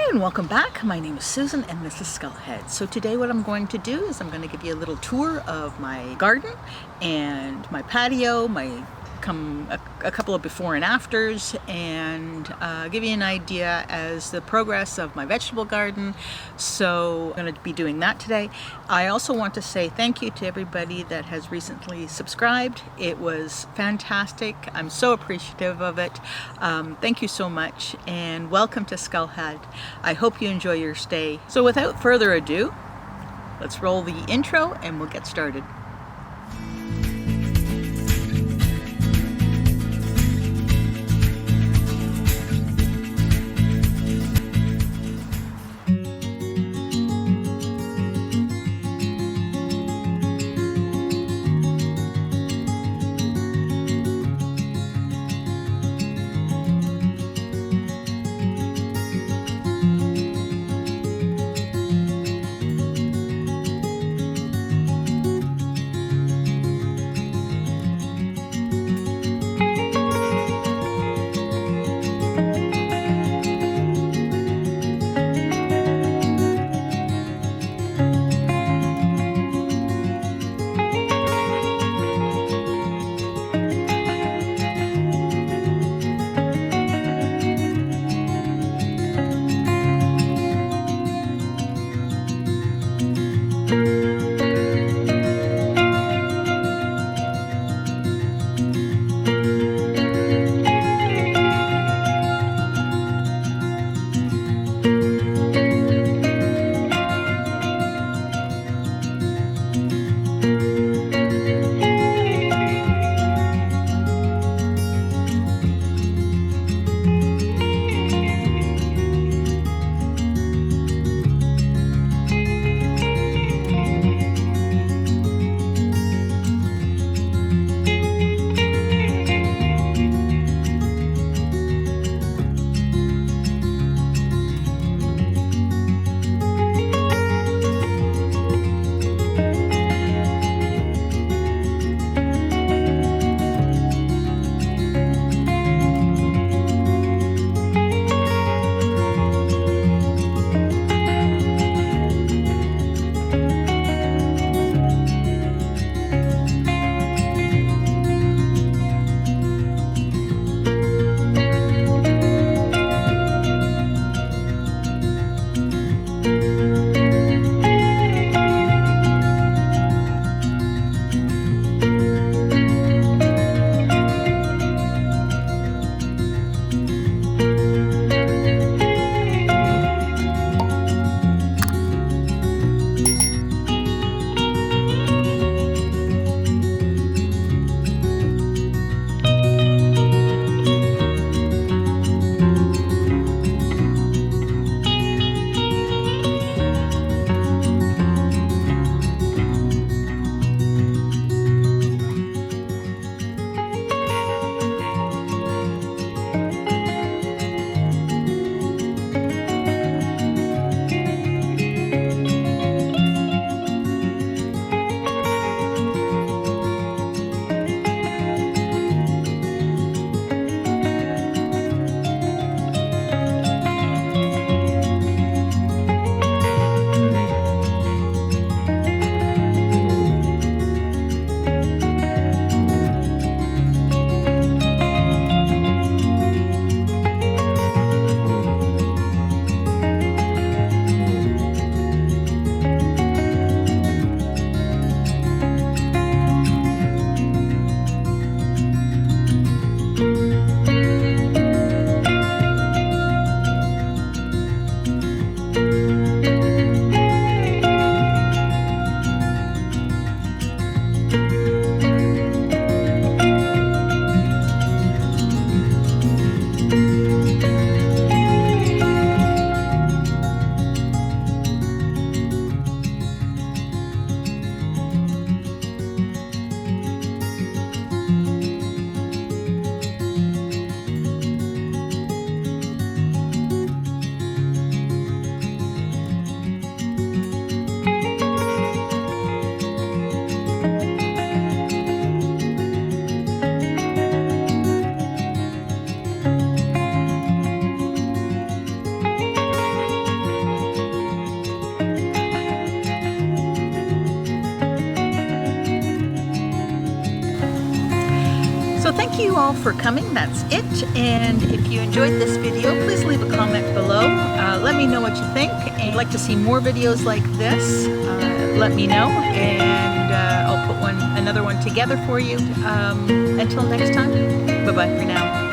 and welcome back. My name is Susan and this is Skullhead. So today what I'm going to do is I'm going to give you a little tour of my garden and my patio, a couple of before and afters, and give you an idea as the progress of my vegetable garden. So I'm going to be doing that today. I also want to say thank you to everybody that has recently subscribed. It was fantastic. I'm so appreciative of it. Thank you so much and welcome to Skullhead. I hope you enjoy your stay. So without further ado, let's roll the intro and we'll get started. thank you all for coming. That's it. And if you enjoyed this video, please leave a comment below. Let me know what you think. And if you'd like to see more videos like this, let me know, and I'll put another one together for you. Until next time, bye-bye for now.